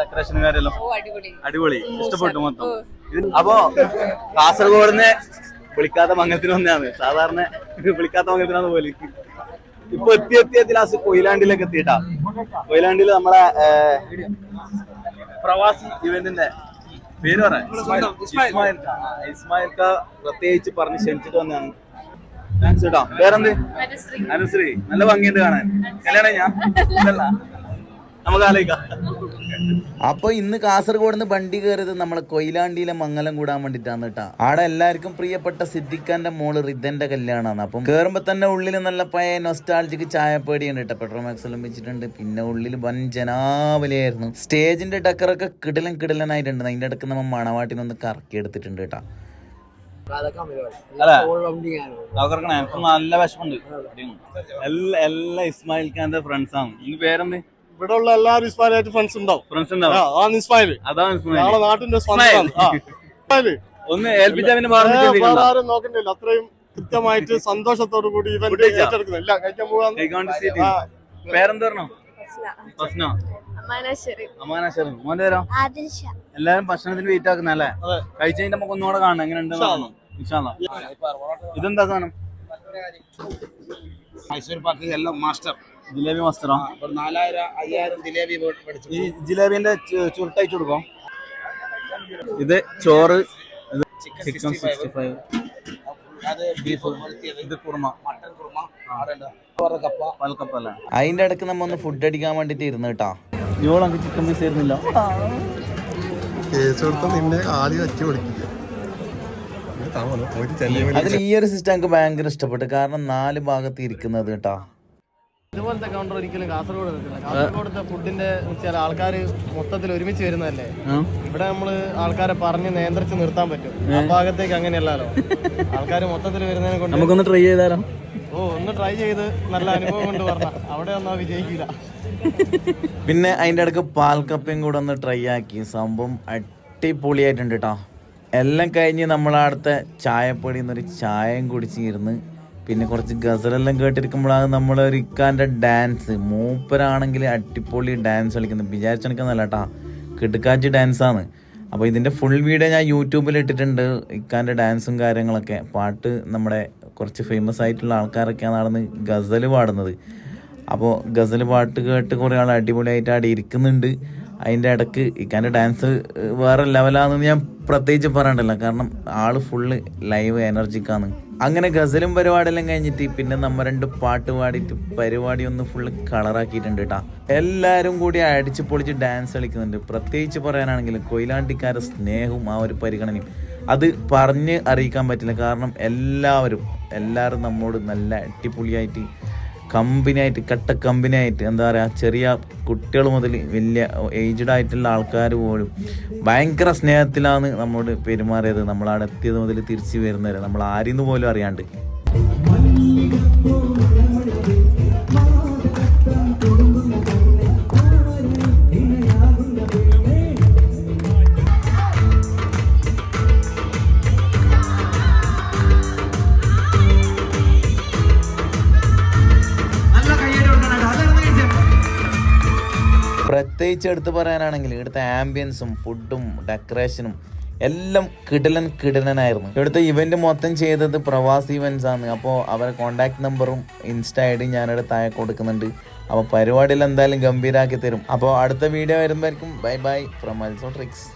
ഡെക്കറേഷനും കാര്യമെല്ലാം അടിപൊളി ഇഷ്ടപ്പെട്ടു മൊത്തം. അപ്പൊ കാസർഗോഡിനെ വിളിക്കാത്ത മംഗലത്തിന് വന്നതാണ്. സാധാരണ വിളിക്കാത്ത മംഗലത്തിനാന്ന് പോലെ ഇപ്പൊ എത്തി ലാസ്റ്റ് കൊയിലാണ്ടിലേക്ക് എത്തിയിട്ടാ. കൊയിലാണ്ടില് നമ്മളെ പ്രവാസി ഇവന്റിന്റെ പേര് പറയാം ഇസ്മായിൽ ക പ്രത്യേകിച്ച് പറഞ്ഞ് ക്ഷണിച്ചിട്ട് വന്നതാണ്. താങ്ക്സ് കേട്ടോ. പേരെന്ത്? അനുശ്രീ. നല്ല ഭംഗിയുണ്ട് കാണാൻ. കല്യാണം ഞാൻ നമുക്ക് ആലോചിക്കാം. അപ്പൊ ഇന്ന് കാസർഗോഡ് നിന്ന് വണ്ടി കയറിയത് നമ്മളെ കൊയിലാണ്ടിയിലെ മംഗലം കൂടാൻ വേണ്ടിട്ടാണ് കേട്ടാ. ആടെ എല്ലാവർക്കും പ്രിയപ്പെട്ട സിദ്ദിഖാന്റെ മോള് റിദന്റെ കല്യാണമാണ്. അപ്പം കേറുമ്പോ തന്നെ ഉള്ളിൽ നല്ല പഴയ നൊസ്റ്റാൾജിക്ക് ചായപ്പേടിയുണ്ട് കേട്ടോ. പെട്രോമാക്സെല്ലാം വെച്ചിട്ടുണ്ട്. പിന്നെ ഉള്ളിൽ വൻ ജനാവലിയായിരുന്നു. സ്റ്റേജിന്റെ ഡെക്കറൊക്കെ കിടലനായിട്ടുണ്ട്. അതിന്റെ ഇടയ്ക്ക് നമ്മൾ മണവാട്ടിനൊന്ന് കറക്കി എടുത്തിട്ടുണ്ട് കേട്ടാ. നല്ല വിഷമുണ്ട്. എല്ലാ ഇസ്മായിൽ ഖാന്റെ ഫ്രണ്ട്സ് ആണ്. ഈ പേരെന്ത്? ഇവിടെ ഉള്ള എല്ലാവരും ഇസ്മായിലായിട്ട് ഫ്രണ്ട്സ് ഉണ്ടാവും. നാളെ നാട്ടിന്റെ ഒന്ന് ഏൽപ്പിച്ചാ ആരും നോക്കണ്ടില്ല. അത്രയും കൃത്യമായിട്ട് സന്തോഷത്തോടു കൂടി ഇവന്റ് ഏറ്റെടുക്കുന്നില്ല. കഴിക്കാൻ പോകാൻ. പേരെന്തോ? മോന്റെ പേരോ? എല്ലാരും ഭക്ഷണത്തിന് വെയിറ്റ് ആക്കുന്നല്ലേ? കഴിച്ചു കഴിഞ്ഞാൽ നമുക്ക് ഒന്നുകൂടെ കാണണം എങ്ങനെ ഉണ്ട്. ഇതെന്താ സാധനം? മൈസൂർ പാക്ക് എല്ലാം മാസ്റ്റർ ജിലേബി മാസ്റ്ററോ? 4000-5000 ജിലേബി. ഈ ജിലേബിന്റെ ചുരുട്ടയച്ചു കൊടുക്കോ? ഇത് ചോറ്, ചിക്കൻ 65, ബീഫ്, ഇത് കുറുമ, മട്ടൻ കുറുമ, പാൽക്കപ്പ അല്ലേ? അതിന്റെ ഇടയ്ക്ക് നമ്മ ഒന്ന് ഫുഡ് അടിക്കാൻ വേണ്ടിട്ട് ഇരുന്ന് കേട്ടാ. ജോളൊക്കെ ചിക്കൻ പീസ് ആയിരുന്നില്ല. അതിൽ ഈ ഒരു സിസ്റ്റം എനിക്ക് ഭയങ്കര ഇഷ്ടപ്പെട്ടു. കാരണം 4 ഭാഗത്ത് ഇരിക്കുന്നത് കേട്ടാ. ഇതുപോലത്തെ കൗണ്ടർ ഒരിക്കലും കാസർഗോഡ് നിൽക്കില്ല. കാസർഗോഡത്തെ ഫുഡിന്റെ ചില ആൾക്കാർ മൊത്തത്തിൽ ഒരുമിച്ച് വരുന്നതല്ലേ. ഇവിടെ നമ്മള് ആൾക്കാരെ പറഞ്ഞ് നിയന്ത്രിച്ച് നിർത്താൻ പറ്റും. ആ ഭാഗത്തേക്ക് അങ്ങനെയല്ലല്ലോ. ആൾക്കാർ മൊത്തത്തിൽ വരുന്നതിനെ കൊണ്ട് നമുക്കൊന്ന് ട്രൈ ചെയ്താലോ? ഒന്ന് ട്രൈ ചെയ്ത് നല്ല അനുഭവം കൊണ്ട് പറഞ്ഞ അവിടെ ഒന്നും വിജയിക്കില്ല. പിന്നെ അതിന്റെ ഇടയ്ക്ക് പാൽക്കപ്പയും കൂടെ ഒന്ന് ട്രൈ ആക്കി. സംഭവം അടിപൊളിയായിട്ടുണ്ട് കേട്ടോ. എല്ലാം കഴിഞ്ഞ് നമ്മളടുത്ത ചായപ്പൊടി എന്നൊരു ചായയും കുടിച്ചിരുന്ന് പിന്നെ കുറച്ച് ഗസലെല്ലാം കേട്ടിരിക്കുമ്പോഴാണ് നമ്മളൊരു ഇക്കാൻ്റെ ഡാൻസ്. മൂപ്പരാണെങ്കിൽ അടിപൊളി ഡാൻസ് കളിക്കുന്നത്. വിചാരിച്ചെടുക്കുന്നല്ല കേട്ടാ, കിടുക്കാച്ചി ഡാൻസാണ്. അപ്പോൾ ഇതിൻ്റെ ഫുൾ വീഡിയോ ഞാൻ യൂട്യൂബിൽ ഇട്ടിട്ടുണ്ട്. ഇക്കാൻ്റെ ഡാൻസും കാര്യങ്ങളൊക്കെ. പാട്ട് നമ്മുടെ കുറച്ച് ഫേമസ് ആയിട്ടുള്ള ആൾക്കാരൊക്കെയാണ് നടന്ന് ഗസൽ പാടുന്നത്. അപ്പോൾ ഗസൽ പാട്ട് കേട്ട് കുറേ ആൾ അടിപൊളിയായിട്ട് അവിടെ ഇരിക്കുന്നുണ്ട്. അതിൻ്റെ ഇടയ്ക്ക് ഇക്കാൻ്റെ ഡാൻസ് വേറെ ലെവലാണെന്ന് ഞാൻ പ്രത്യേകിച്ച് പറയണ്ടല്ലോ. കാരണം ആള് ഫുള്ള് ലൈവ് എനർജിക്കാണ്. അങ്ങനെ ഗസലും പരിപാടിയെല്ലാം കഴിഞ്ഞിട്ട് പിന്നെ നമ്മ 2 പാട്ട് പാടിയിട്ട് പരിപാടി ഒന്ന് ഫുള്ള് കളറാക്കിയിട്ടുണ്ട് കേട്ടോ. എല്ലാവരും കൂടി അടിച്ച് പൊളിച്ച് ഡാൻസ് കളിക്കുന്നുണ്ട്. പ്രത്യേകിച്ച് പറയാനാണെങ്കിൽ കൊയിലാണ്ടിക്കാരുടെ സ്നേഹവും ആ ഒരു പരിഗണനയും അത് പറഞ്ഞ് അറിയിക്കാൻ പറ്റില്ല. കാരണം എല്ലാവരും നമ്മോട് നല്ല അടിപൊളിയായിട്ട് കമ്പനിയായിട്ട് കട്ട കമ്പനിയായിട്ട് എന്താ പറയുക, ചെറിയ കുട്ടികൾ മുതൽ വലിയ ഏജ്ഡ് ആയിട്ടുള്ള ആൾക്കാർ പോലും ഭയങ്കര സ്നേഹത്തിലാണ് നമ്മോട് പെരുമാറിയത്. നമ്മളവിടെ എത്തിയത് മുതൽ തിരിച്ചു വരുന്നവരെ നമ്മൾ ആരെന്ന് പോലും അറിയാണ്ട്. പ്രത്യേകിച്ച് എടുത്ത് പറയാനാണെങ്കിൽ ഇവിടുത്തെ ആംബിയൻസും ഫുഡും ഡെക്കറേഷനും എല്ലാം കിടലനായിരുന്നു. ഇവിടുത്തെ ഇവന്റ് മൊത്തം ചെയ്തത് പ്രവാസി ഇവന്റ്സ് ആണ്. അപ്പോൾ അവരെ കോൺടാക്ട് നമ്പറും ഇൻസ്റ്റ ഐ ഡി ഞാനിവിടെ താഴെ കൊടുക്കുന്നുണ്ട്. അപ്പോൾ പരിപാടിയിൽ എന്തായാലും ഗംഭീരാക്കി തരും. അപ്പോൾ അടുത്ത വീഡിയോ വരുമ്പോഴേക്കും ബൈ ഫ്രം അൽസോ ട്രിക്സ്.